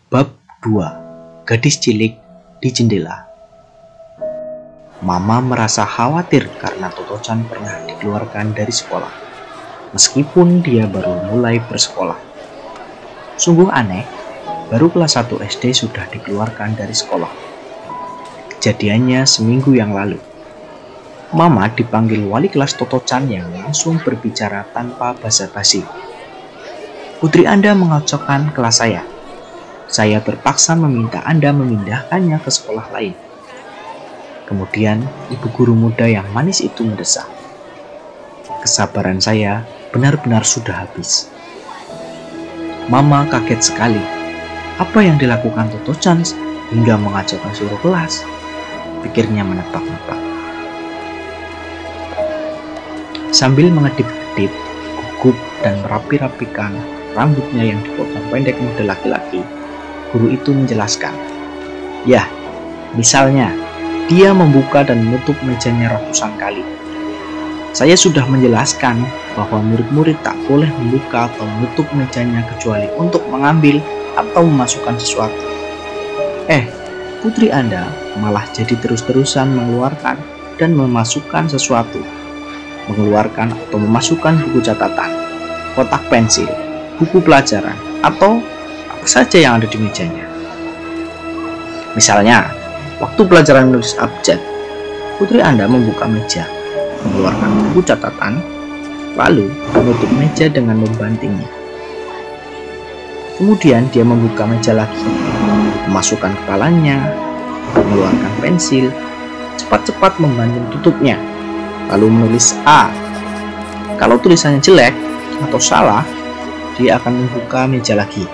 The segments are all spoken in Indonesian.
Bab 2. Gadis cilik di jendela. Mama merasa khawatir karena Toto-chan pernah dikeluarkan dari sekolah, meskipun dia baru mulai bersekolah. Sungguh aneh, baru kelas 1 SD sudah dikeluarkan dari sekolah. Kejadiannya seminggu yang lalu. Mama dipanggil wali kelas Toto-chan yang langsung berbicara tanpa basa-basi. "Putri Anda mengocokkan kelas saya. Saya terpaksa meminta Anda memindahkannya ke sekolah lain." Kemudian ibu guru muda yang manis itu mendesak. Kesabaran saya benar-benar sudah habis. Mama kaget sekali. Apa yang dilakukan Toto-chan hingga mengacaukan seluruh kelas? Pikirnya menebak-nebak. Sambil mengedip-edip, gugup dan merapi-rapikan rambutnya yang dipotong pendek model laki-laki, guru itu menjelaskan. "Ya, misalnya, dia membuka dan menutup mejanya ratusan kali. Saya sudah menjelaskan bahwa murid-murid tak boleh membuka atau menutup mejanya kecuali untuk mengambil atau memasukkan sesuatu. Putri Anda malah jadi terus-terusan mengeluarkan dan memasukkan sesuatu. Mengeluarkan atau memasukkan buku catatan, kotak pensil, buku pelajaran, atau apa saja yang ada di mejanya. Misalnya, waktu pelajaran menulis abjad, putri Anda membuka meja, mengeluarkan buku catatan, lalu menutup meja dengan membantingnya. Kemudian dia membuka meja lagi, memasukkan kepalanya, mengeluarkan pensil, cepat-cepat membanting tutupnya, lalu menulis A. Kalau tulisannya jelek atau salah, dia akan membuka meja lagi,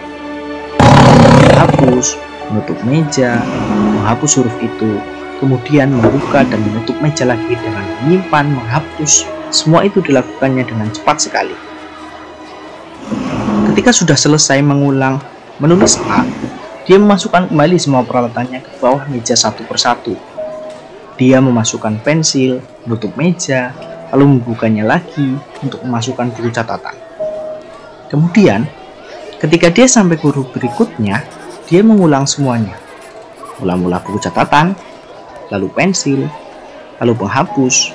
menghapus, menutup meja, menghapus huruf itu, kemudian membuka dan menutup meja lagi dengan menyimpan, menghapus. Semua itu dilakukannya dengan cepat sekali. Ketika sudah selesai mengulang menulis A, dia memasukkan kembali semua peralatannya ke bawah meja satu persatu. Dia memasukkan pensil, menutup meja, lalu membukanya lagi untuk memasukkan buku catatan. Kemudian, ketika dia sampai guru berikutnya, dia mengulang semuanya. Mula-mula buku catatan, lalu pensil, lalu penghapus.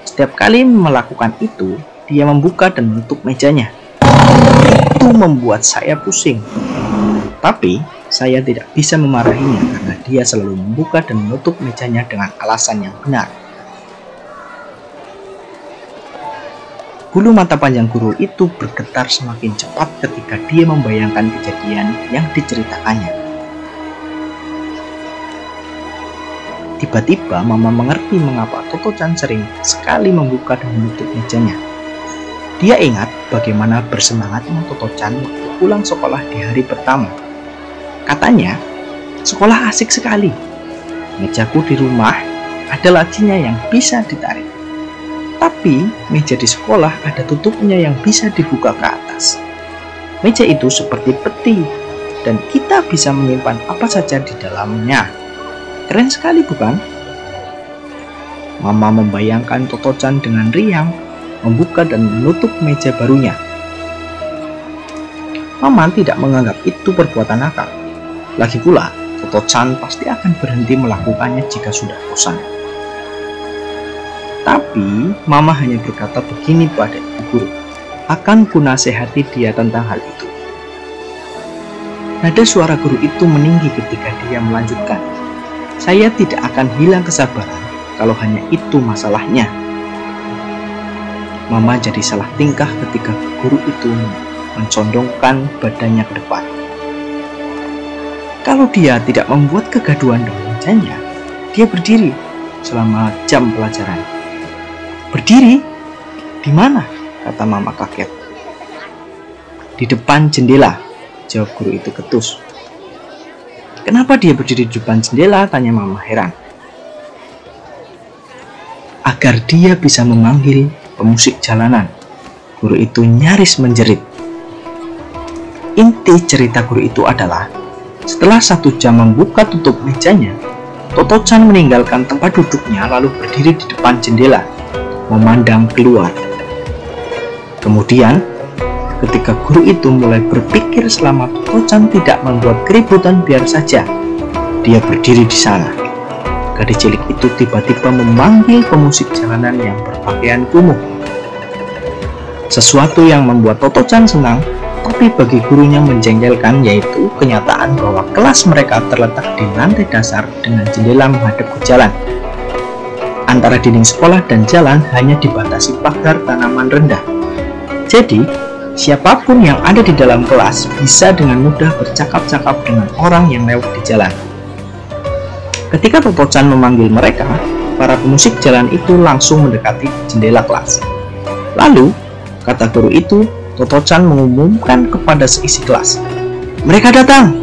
Setiap kali melakukan itu, dia membuka dan menutup mejanya. Itu membuat saya pusing. Tapi, saya tidak bisa memarahinya karena dia selalu membuka dan menutup mejanya dengan alasan yang benar. Bulu mata panjang guru itu bergetar semakin cepat ketika dia membayangkan kejadian yang diceritakannya. Tiba-tiba Mama mengerti mengapa Toto-chan sering sekali membuka dan menutup mejanya. Dia ingat bagaimana bersemangatnya Toto-chan waktu pulang sekolah di hari pertama. Katanya, "Sekolah asik sekali. Mejaku di rumah ada lacinya yang bisa ditarik. Tapi meja di sekolah ada tutupnya yang bisa dibuka ke atas. Meja itu seperti peti dan kita bisa menyimpan apa saja di dalamnya. Keren sekali, bukan?" Mama membayangkan Toto-chan dengan riang membuka dan menutup meja barunya. Mama tidak menganggap itu perbuatan nakal. Lagi pula, Toto-chan pasti akan berhenti melakukannya jika sudah bosan. Tapi, Mama hanya berkata begini pada ibu guru. "Akan kunasehati dia tentang hal itu." Nada suara guru itu meninggi ketika dia melanjutkan. "Saya tidak akan hilang kesabaran kalau hanya itu masalahnya." Mama jadi salah tingkah ketika guru itu mencondongkan badannya ke depan. Kalau dia tidak membuat kegaduhan dengan mejanya, dia berdiri selama jam pelajaran. "Berdiri? Di mana?" kata Mama kaget. "Di depan jendela," jawab guru itu ketus. "Kenapa dia berdiri di depan jendela?" tanya Mama heran. "Agar dia bisa memanggil pemusik jalanan," guru itu nyaris menjerit. Inti cerita guru itu adalah, setelah 1 jam membuka tutup mejanya, Toto-chan meninggalkan tempat duduknya lalu berdiri di depan jendela, memandang keluar. Kemudian, ketika guru itu mulai berpikir selama Totocan tidak membuat keributan biar saja dia berdiri di sana. Gadis cilik itu tiba-tiba memanggil pemusik jalanan yang berpakaian kumuh. Sesuatu yang membuat Totocan senang, tapi bagi gurunya menjengkelkan, yaitu kenyataan bahwa kelas mereka terletak di lantai dasar dengan jendela menghadap ke jalan. Antara dinding sekolah dan jalan hanya dibatasi pagar tanaman rendah. Jadi, siapapun yang ada di dalam kelas bisa dengan mudah bercakap-cakap dengan orang yang lewat di jalan. Ketika Totocan memanggil mereka, para pemusik jalan itu langsung mendekati jendela kelas. Lalu, kata guru itu, Totocan mengumumkan kepada seisi kelas, "Mereka datang!"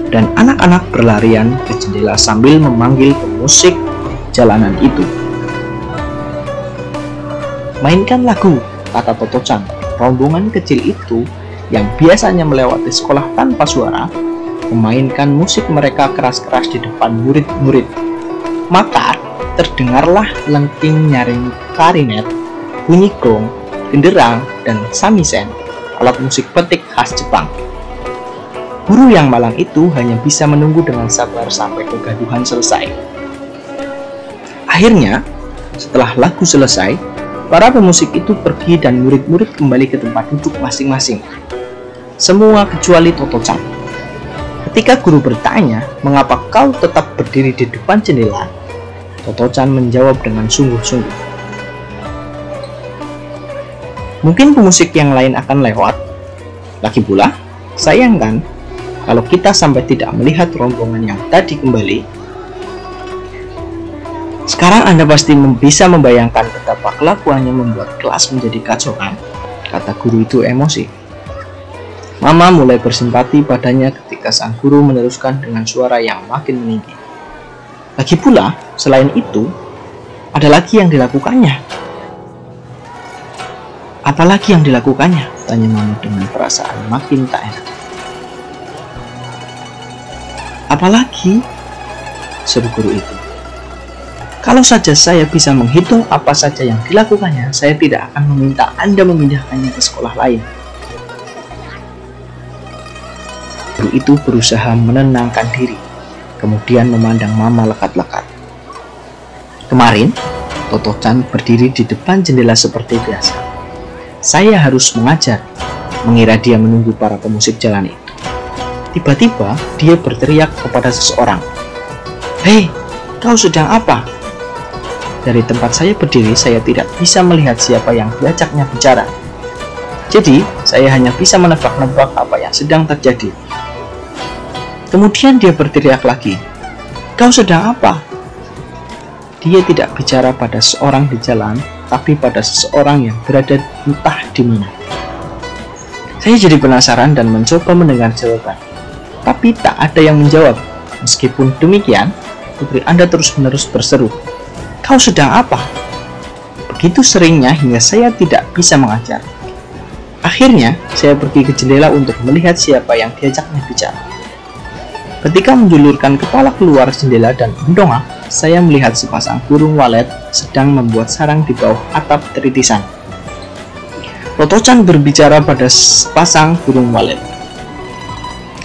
Dan anak-anak berlarian ke jendela sambil memanggil pemusik jalanan itu. "Mainkan lagu," kata Totocan. Rombongan kecil itu yang biasanya melewati sekolah tanpa suara, memainkan musik mereka keras-keras di depan murid-murid. Maka terdengarlah lengking nyaring klarinet, bunyi gong, genderang, dan samisen, alat musik petik khas Jepang. Guru yang malang itu hanya bisa menunggu dengan sabar sampai kegaduhan selesai. Akhirnya, setelah lagu selesai, para pemusik itu pergi dan murid-murid kembali ke tempat duduk masing-masing. Semua kecuali Totocan. Ketika guru bertanya, "Mengapa kau tetap berdiri di depan jendela?" Totocan menjawab dengan sungguh-sungguh, "Mungkin pemusik yang lain akan lewat. Lagi pula, sayang kan kalau kita sampai tidak melihat rombongan yang tadi kembali." "Sekarang Anda pasti bisa membayangkan betapa kelakuannya membuat kelas menjadi kacau kan?" kata guru itu emosi. Mama mulai bersimpati padanya ketika sang guru meneruskan dengan suara yang makin meninggi. "Lagi pula, selain itu, ada lagi yang dilakukannya." "Apa lagi yang dilakukannya?" tanya Mama dengan perasaan makin tak enak. "Apa lagi?" seru guru itu. "Kalau saja saya bisa menghitung apa saja yang dilakukannya, saya tidak akan meminta Anda memindahkannya ke sekolah lain." Guru itu berusaha menenangkan diri, kemudian memandang Mama lekat-lekat. "Kemarin, Totocan berdiri di depan jendela seperti biasa. Saya harus mengajar," mengira dia menunggu para pemusik jalan itu. Tiba-tiba, dia berteriak kepada seseorang, "Hei, kau sedang apa?" Dari tempat saya berdiri, saya tidak bisa melihat siapa yang diajaknya bicara. Jadi, saya hanya bisa menebak-nebak apa yang sedang terjadi. Kemudian dia berteriak lagi, "Kau sedang apa?" Dia tidak bicara pada seorang di jalan, tapi pada seseorang yang berada entah di mana. Saya jadi penasaran dan mencoba mendengar jawaban, tapi tak ada yang menjawab. Meskipun demikian, putri Anda terus-menerus berseru, "Kau sedang apa?" Begitu seringnya hingga saya tidak bisa mengajar. Akhirnya, saya pergi ke jendela untuk melihat siapa yang diajaknya bicara. Ketika menjulurkan kepala keluar jendela dan mendongak, saya melihat sepasang burung walet sedang membuat sarang di bawah atap teritisan. Totocan berbicara pada sepasang burung walet.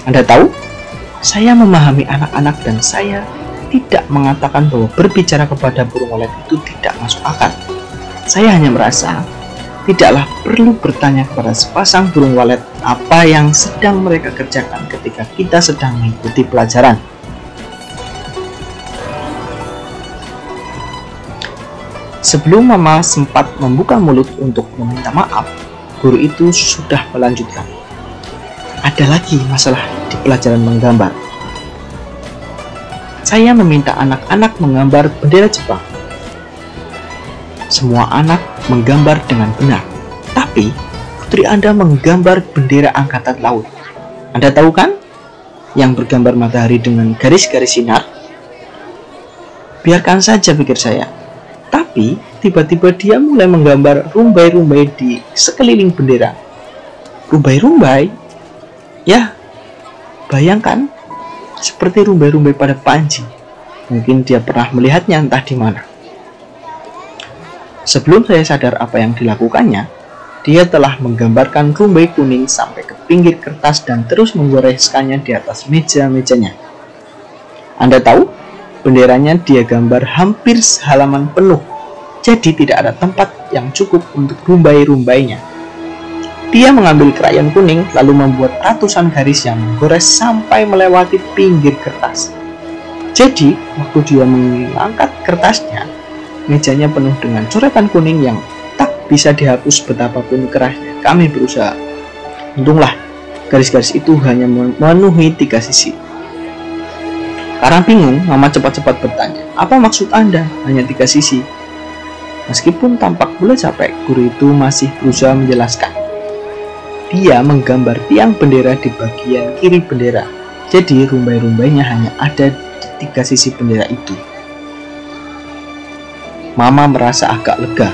"Anda tahu, saya memahami anak-anak dan saya tidak mengatakan bahwa berbicara kepada burung walet itu tidak masuk akal. Saya hanya merasa tidaklah perlu bertanya kepada sepasang burung walet apa yang sedang mereka kerjakan ketika kita sedang mengikuti pelajaran." Sebelum Mama sempat membuka mulut untuk meminta maaf, guru itu sudah melanjutkan, "Ada lagi masalah di pelajaran menggambar. Saya meminta anak-anak menggambar bendera Jepang. Semua anak menggambar dengan benar, tapi putri Anda menggambar bendera angkatan laut. Anda tahu kan, yang bergambar matahari dengan garis-garis sinar? Biarkan saja, pikir saya. Tapi tiba-tiba dia mulai menggambar rumbai-rumbai di sekeliling bendera. Rumbai-rumbai? Ya, bayangkan, seperti rumbai-rumbai pada Panji. Mungkin dia pernah melihatnya entah di mana. Sebelum saya sadar apa yang dilakukannya, Dia telah menggambarkan rumbai kuning sampai ke pinggir kertas dan terus menggoreskannya di atas meja-mejanya. Anda tahu, benderanya dia gambar hampir sehalaman penuh, jadi tidak ada tempat yang cukup untuk rumbai-rumbainya. Dia mengambil krayon kuning lalu membuat ratusan garis yang menggores sampai melewati pinggir kertas. Jadi, waktu dia mengangkat kertasnya, mejanya penuh dengan coretan kuning yang tak bisa dihapus betapapun kerasnya kami berusaha. Untunglah, garis-garis itu hanya memenuhi 3 sisi. Karena bingung, Mama cepat-cepat bertanya, "Apa maksud Anda? Hanya 3 sisi?" Meskipun tampak mulai capek, guru itu masih berusaha menjelaskan. Dia menggambar tiang bendera di bagian kiri bendera. Jadi rumbai-rumbainya hanya ada di 3 sisi bendera itu. Mama merasa agak lega.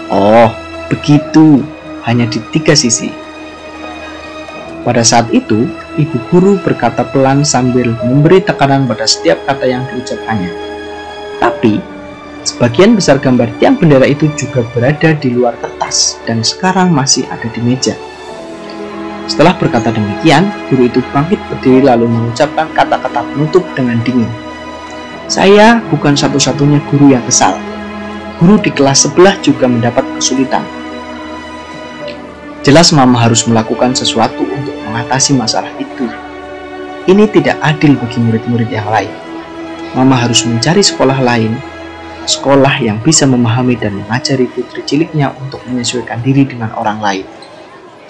Oh, begitu. Hanya di 3 sisi. Pada saat itu, ibu guru berkata pelan sambil memberi tekanan pada setiap kata yang diucapkannya. Tapi, sebagian besar gambar tiang bendera itu juga berada di luar kertas dan sekarang masih ada di meja. Setelah berkata demikian, guru itu bangkit berdiri lalu mengucapkan kata-kata penutup dengan dingin. "Saya bukan satu-satunya guru yang kesal. Guru di kelas sebelah juga mendapat kesulitan. Jelas Mama harus melakukan sesuatu untuk mengatasi masalah itu. Ini tidak adil bagi murid-murid yang lain. Mama harus mencari sekolah lain, sekolah yang bisa memahami dan mengajari putri ciliknya untuk menyesuaikan diri dengan orang lain.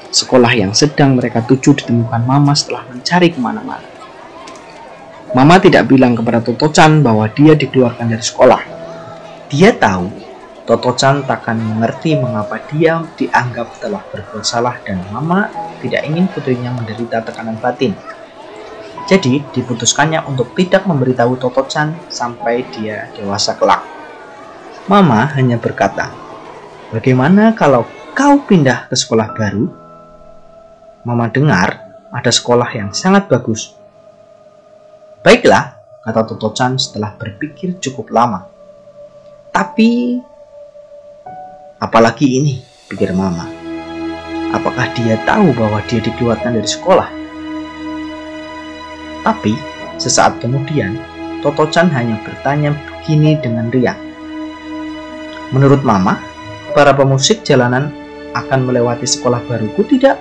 Sekolah yang sedang mereka tuju ditemukan Mama setelah mencari kemana-mana." Mama tidak bilang kepada Toto-chan bahwa dia dikeluarkan dari sekolah. Dia tahu Toto-chan takkan mengerti mengapa dia dianggap telah berbuat salah dan Mama tidak ingin putrinya menderita tekanan batin. Jadi diputuskannya untuk tidak memberitahu Toto-chan sampai dia dewasa kelak. Mama hanya berkata, "Bagaimana kalau kau pindah ke sekolah baru?" Mama dengar ada sekolah yang sangat bagus. "Baiklah," kata Toto-chan setelah berpikir cukup lama. "Tapi apalagi ini," pikir Mama. Apakah dia tahu bahwa dia dikeluarkan dari sekolah? Tapi sesaat kemudian, Toto-chan hanya bertanya begini dengan riang. "Menurut Mama, para pemusik jalanan akan melewati sekolah baruku tidak?"